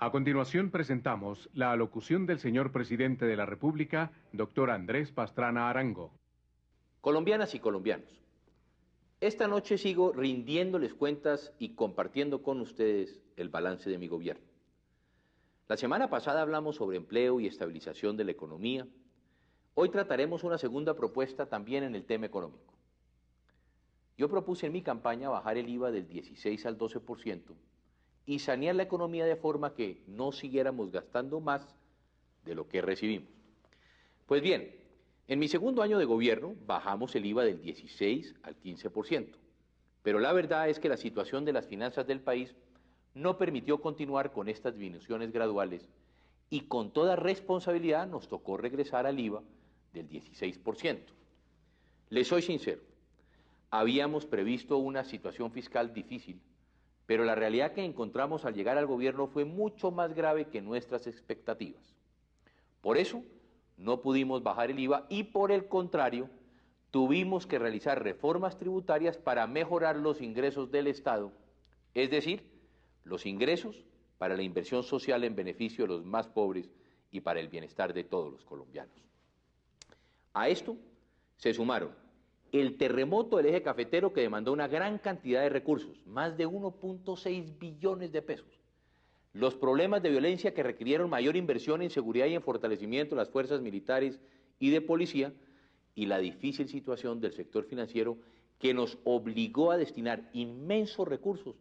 A continuación presentamos la alocución del señor presidente de la República, doctor Andrés Pastrana Arango. Colombianas y colombianos, esta noche sigo rindiéndoles cuentas y compartiendo con ustedes el balance de mi gobierno. La semana pasada hablamos sobre empleo y estabilización de la economía. Hoy trataremos una segunda propuesta también en el tema económico. Yo propuse en mi campaña bajar el IVA del 16 al 12% y sanear la economía de forma que no siguiéramos gastando más de lo que recibimos. Pues bien, en mi segundo año de gobierno bajamos el IVA del 16 al 15%, pero la verdad es que la situación de las finanzas del país no permitió continuar con estas disminuciones graduales y con toda responsabilidad nos tocó regresar al IVA del 16%. Les soy sincero, habíamos previsto una situación fiscal difícil, pero la realidad que encontramos al llegar al gobierno fue mucho más grave que nuestras expectativas. Por eso, no pudimos bajar el IVA y por el contrario, tuvimos que realizar reformas tributarias para mejorar los ingresos del Estado, es decir, los ingresos para la inversión social en beneficio de los más pobres y para el bienestar de todos los colombianos. A esto se sumaron el terremoto del eje cafetero que demandó una gran cantidad de recursos, más de 1.6 billones de pesos. Los problemas de violencia que requirieron mayor inversión en seguridad y en fortalecimiento de las fuerzas militares y de policía, y la difícil situación del sector financiero que nos obligó a destinar inmensos recursos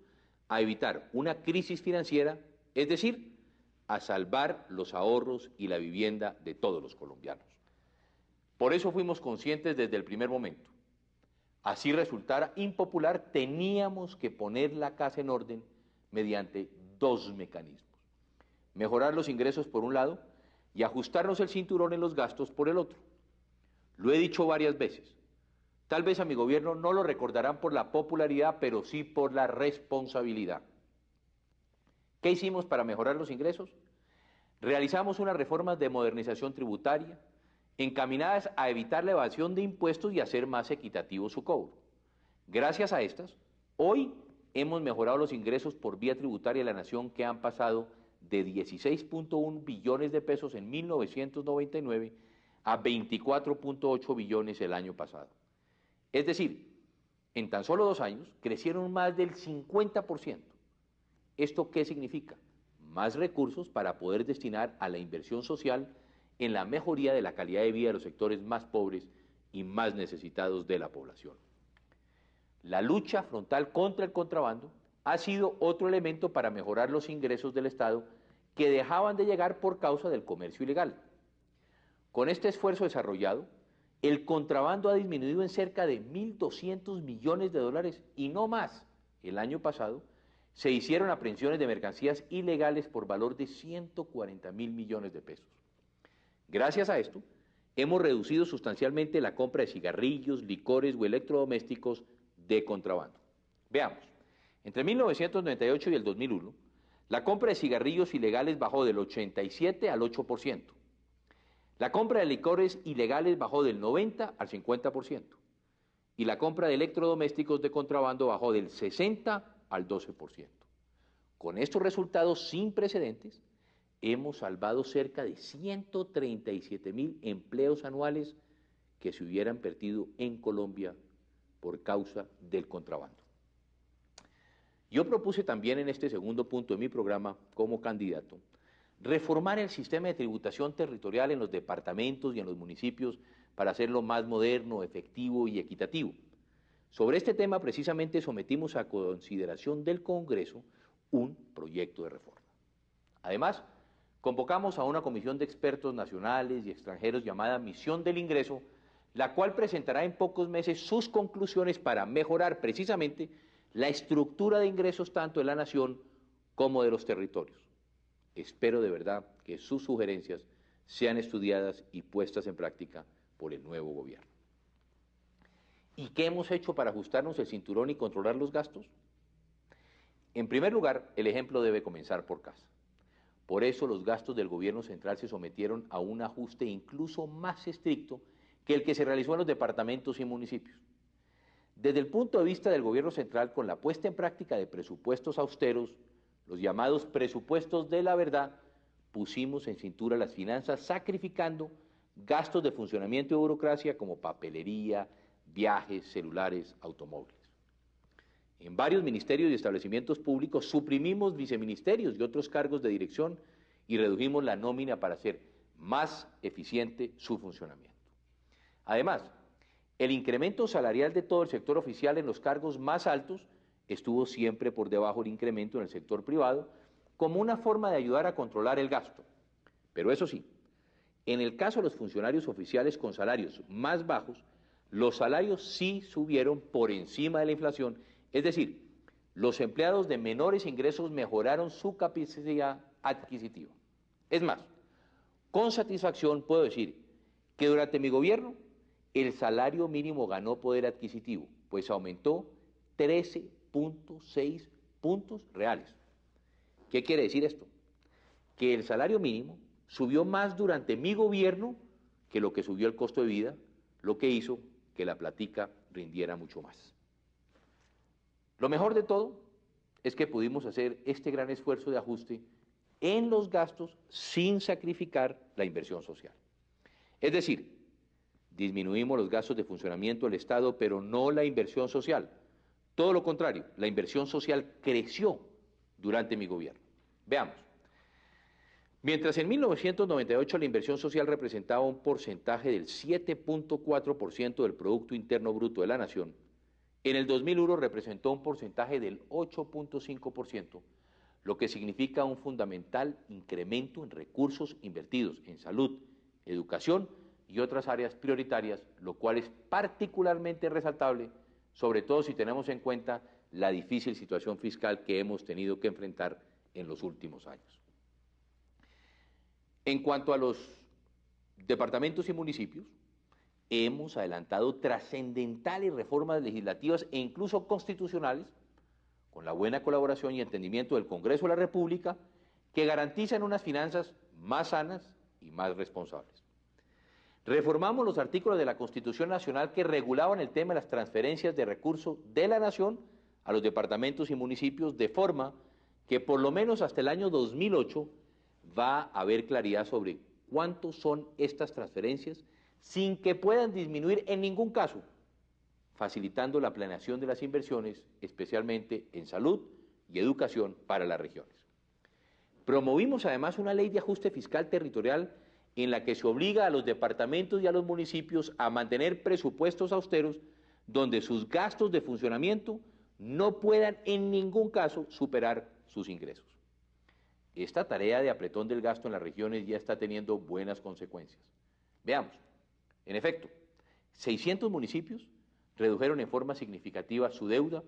a evitar una crisis financiera, es decir, a salvar los ahorros y la vivienda de todos los colombianos. Por eso fuimos conscientes desde el primer momento. Así resultara impopular, teníamos que poner la casa en orden mediante dos mecanismos: mejorar los ingresos por un lado y ajustarnos el cinturón en los gastos por el otro. Lo he dicho varias veces, tal vez a mi gobierno no lo recordarán por la popularidad, pero sí por la responsabilidad. ¿Qué hicimos para mejorar los ingresos? Realizamos unas reformas de modernización tributaria encaminadas a evitar la evasión de impuestos y hacer más equitativo su cobro. Gracias a estas, hoy hemos mejorado los ingresos por vía tributaria de la nación, que han pasado de 16.1 billones de pesos en 1999 a 24.8 billones el año pasado. Es decir, en tan solo 2 años crecieron más del 50%. ¿Esto qué significa? Más recursos para poder destinar a la inversión social en la mejoría de la calidad de vida de los sectores más pobres y más necesitados de la población. La lucha frontal contra el contrabando ha sido otro elemento para mejorar los ingresos del Estado que dejaban de llegar por causa del comercio ilegal. Con este esfuerzo desarrollado, el contrabando ha disminuido en cerca de 1.200 millones de dólares y no más. El año pasado se hicieron aprehensiones de mercancías ilegales por valor de 140.000 millones de pesos. Gracias a esto, hemos reducido sustancialmente la compra de cigarrillos, licores o electrodomésticos de contrabando. Veamos, entre 1998 y el 2001, la compra de cigarrillos ilegales bajó del 87 al 8%. La compra de licores ilegales bajó del 90 al 50%. Y la compra de electrodomésticos de contrabando bajó del 60 al 12%. Con estos resultados sin precedentes, hemos salvado cerca de 137.000 empleos anuales que se hubieran perdido en Colombia por causa del contrabando. Yo propuse también en este segundo punto de mi programa como candidato reformar el sistema de tributación territorial en los departamentos y en los municipios para hacerlo más moderno, efectivo y equitativo. Sobre este tema precisamente sometimos a consideración del Congreso un proyecto de reforma. Además, convocamos a una comisión de expertos nacionales y extranjeros llamada Misión del Ingreso, la cual presentará en pocos meses sus conclusiones para mejorar precisamente la estructura de ingresos tanto de la nación como de los territorios. Espero de verdad que sus sugerencias sean estudiadas y puestas en práctica por el nuevo gobierno. ¿Y qué hemos hecho para ajustarnos el cinturón y controlar los gastos? En primer lugar, el ejemplo debe comenzar por casa. Por eso los gastos del gobierno central se sometieron a un ajuste incluso más estricto que el que se realizó en los departamentos y municipios. Desde el punto de vista del gobierno central, con la puesta en práctica de presupuestos austeros, los llamados presupuestos de la verdad, pusimos en cintura las finanzas sacrificando gastos de funcionamiento y burocracia como papelería, viajes, celulares, automóviles. En varios ministerios y establecimientos públicos suprimimos viceministerios y otros cargos de dirección y redujimos la nómina para hacer más eficiente su funcionamiento. Además, el incremento salarial de todo el sector oficial en los cargos más altos estuvo siempre por debajo del incremento en el sector privado, como una forma de ayudar a controlar el gasto. Pero eso sí, en el caso de los funcionarios oficiales con salarios más bajos, los salarios sí subieron por encima de la inflación, es decir, los empleados de menores ingresos mejoraron su capacidad adquisitiva. Es más, con satisfacción puedo decir que durante mi gobierno el salario mínimo ganó poder adquisitivo, pues aumentó 13.6 puntos reales. ¿Qué quiere decir esto? Que el salario mínimo subió más durante mi gobierno que lo que subió el costo de vida, lo que hizo que la platica rindiera mucho más. Lo mejor de todo es que pudimos hacer este gran esfuerzo de ajuste en los gastos sin sacrificar la inversión social. Es decir, disminuimos los gastos de funcionamiento del Estado, pero no la inversión social. Todo lo contrario, la inversión social creció durante mi gobierno. Veamos. Mientras en 1998 la inversión social representaba un porcentaje del 7.4% del Producto Interno Bruto de la Nación, en el 2001 representó un porcentaje del 8.5%, lo que significa un fundamental incremento en recursos invertidos en salud, educación y otras áreas prioritarias, lo cual es particularmente resaltable, sobre todo si tenemos en cuenta la difícil situación fiscal que hemos tenido que enfrentar en los últimos años. En cuanto a los departamentos y municipios, hemos adelantado trascendentales reformas legislativas e incluso constitucionales, con la buena colaboración y entendimiento del Congreso de la República, que garantizan unas finanzas más sanas y más responsables. Reformamos los artículos de la Constitución Nacional que regulaban el tema de las transferencias de recursos de la Nación a los departamentos y municipios, de forma que por lo menos hasta el año 2008 va a haber claridad sobre cuántos son estas transferencias, sin que puedan disminuir en ningún caso, facilitando la planeación de las inversiones, especialmente en salud y educación para las regiones. Promovimos además una ley de ajuste fiscal territorial en la que se obliga a los departamentos y a los municipios a mantener presupuestos austeros donde sus gastos de funcionamiento no puedan en ningún caso superar sus ingresos. Esta tarea de apretón del gasto en las regiones ya está teniendo buenas consecuencias. Veamos, en efecto, 600 municipios redujeron en forma significativa su deuda,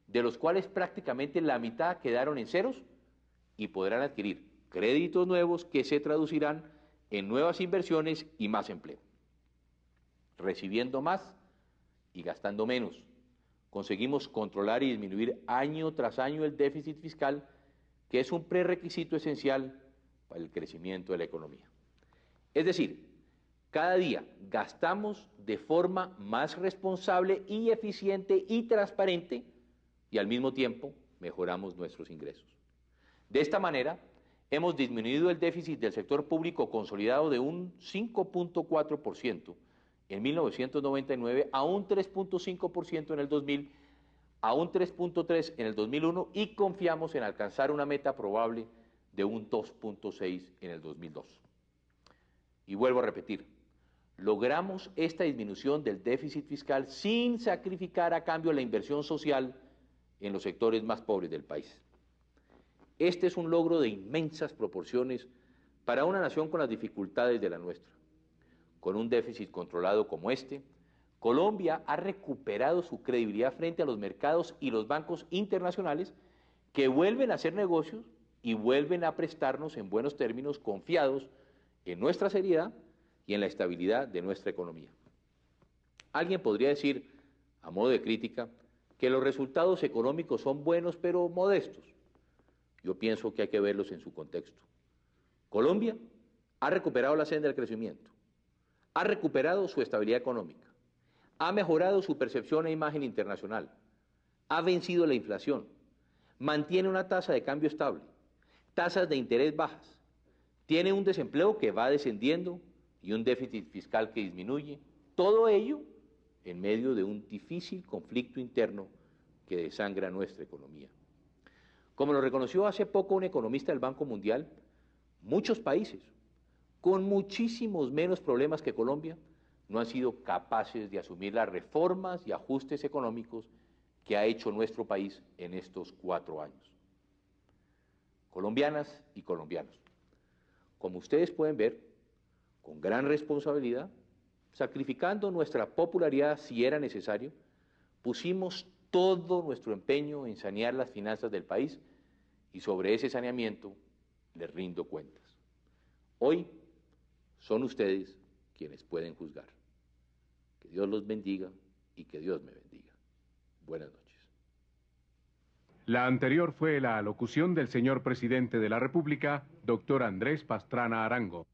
de los cuales prácticamente la mitad quedaron en ceros y podrán adquirir créditos nuevos que se traducirán en nuevas inversiones y más empleo. Recibiendo más y gastando menos, conseguimos controlar y disminuir año tras año el déficit fiscal, que es un prerequisito esencial para el crecimiento de la economía. Es decir, cada día gastamos de forma más responsable y eficiente y transparente y al mismo tiempo mejoramos nuestros ingresos. De esta manera, hemos disminuido el déficit del sector público consolidado de un 5.4% en 1999 a un 3.5% en el 2000, a un 3.3% en el 2001 y confiamos en alcanzar una meta probable de un 2.6% en el 2002. Y vuelvo a repetir, logramos esta disminución del déficit fiscal sin sacrificar a cambio la inversión social en los sectores más pobres del país. Este es un logro de inmensas proporciones para una nación con las dificultades de la nuestra. Con un déficit controlado como este, Colombia ha recuperado su credibilidad frente a los mercados y los bancos internacionales, que vuelven a hacer negocios y vuelven a prestarnos en buenos términos, confiados en nuestra seriedad y en la estabilidad de nuestra economía. Alguien podría decir, a modo de crítica, que los resultados económicos son buenos pero modestos. Yo pienso que hay que verlos en su contexto. Colombia ha recuperado la senda del crecimiento, ha recuperado su estabilidad económica, ha mejorado su percepción e imagen internacional, ha vencido la inflación, mantiene una tasa de cambio estable, tasas de interés bajas, tiene un desempleo que va descendiendo y un déficit fiscal que disminuye, todo ello en medio de un difícil conflicto interno que desangra nuestra economía. Como lo reconoció hace poco un economista del Banco Mundial, muchos países, con muchísimos menos problemas que Colombia, no han sido capaces de asumir las reformas y ajustes económicos que ha hecho nuestro país en estos 4 años. Colombianas y colombianos, como ustedes pueden ver, con gran responsabilidad, sacrificando nuestra popularidad si era necesario, pusimos todo nuestro empeño en sanear las finanzas del país y sobre ese saneamiento les rindo cuentas. Hoy son ustedes quienes pueden juzgar. Que Dios los bendiga y que Dios me bendiga. Buenas noches. La anterior fue la alocución del señor presidente de la República, doctor Andrés Pastrana Arango.